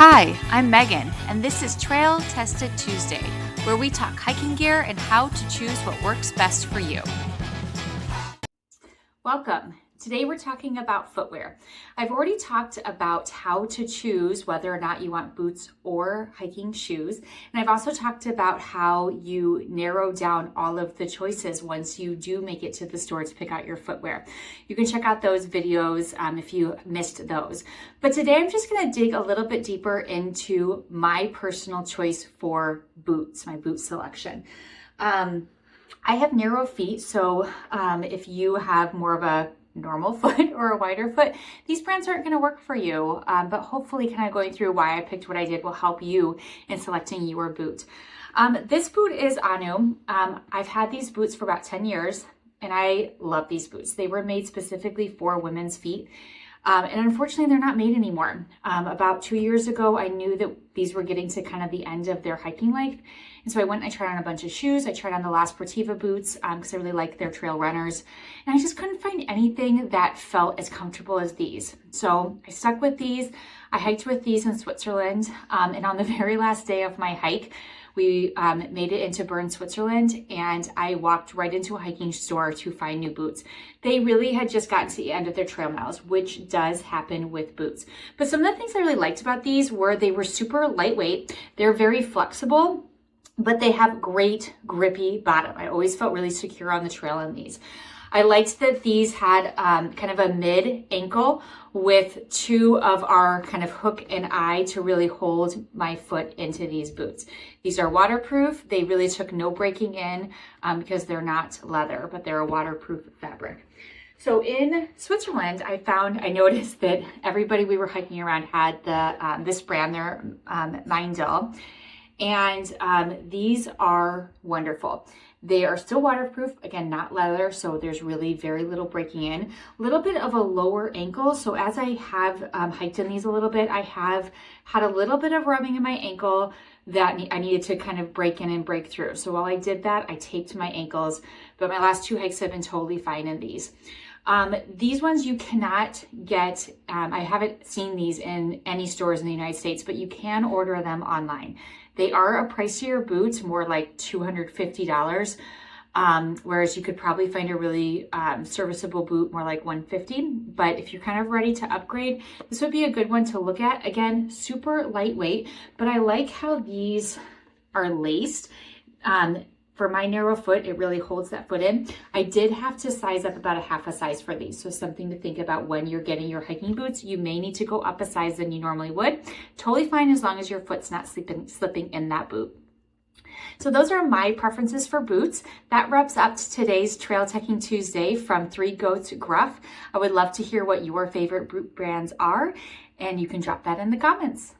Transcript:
Hi, I'm Megan, and this is Trail Tested Tuesday, where we talk hiking gear and how to choose what works best for you. Welcome. Today we're talking about footwear. I've already talked about how to choose whether or not you want boots or hiking shoes. And I've also talked about how you narrow down all of the choices once you do make it to the store to pick out your footwear. You can check out those videos if you missed those. But today I'm just going to dig a little bit deeper into my personal choice for boots, my boot selection. I have narrow feet, so if you have more of a normal foot or a wider foot, these brands aren't going to work for you, but hopefully kind of going through why I picked what I did will help you in selecting your boot. This boot is Anu. I've had these boots for about 10 years and I love these boots. They were made specifically for women's feet. And unfortunately, they're not made anymore. About 2 years ago, I knew that these were getting to kind of the end of their hiking life. And so I went and I tried on a bunch of shoes. I tried on the La Sportiva boots because I really like their trail runners. And I just couldn't find anything that felt as comfortable as these. So I stuck with these. I hiked with these in Switzerland. And on the very last day of my hike, we made it into Bern, Switzerland, and I walked right into a hiking store to find new boots. They really had just gotten to the end of their trail miles, which does happen with boots. But some of the things I really liked about these were they were super lightweight. They're very flexible, but they have great grippy bottom. I always felt really secure on the trail in these. I liked that these had kind of a mid ankle with two of our kind of hook and eye to really hold my foot into these boots. These are waterproof. They really took no breaking in because they're not leather, but they're a waterproof fabric. So in Switzerland, I noticed that everybody we were hiking around had the this brand, they're Mindel. And these are wonderful. They are still waterproof, again, not leather, so there's really very little breaking in. A little bit of a lower ankle, so as I have hiked in these a little bit, I have had a little bit of rubbing in my ankle that I needed to kind of break in and break through. So while I did that, I taped my ankles, but my last two hikes have been totally fine in these. These ones you cannot get, I haven't seen these in any stores in the United States, but you can order them online. They are a pricier boot, more like $250, whereas you could probably find a really serviceable boot more like $150. But if you're kind of ready to upgrade, this would be a good one to look at. Again, super lightweight, but I like how these are laced. For my narrow foot, it really holds that foot in. I did have to size up about a half a size for these. So something to think about when you're getting your hiking boots. You may need to go up a size than you normally would. Totally fine as long as your foot's not slipping in that boot. So those are my preferences for boots. That wraps up today's Trail Teching Tuesday from Three Goats Gruff. I would love to hear what your favorite boot brands are, and you can drop that in the comments.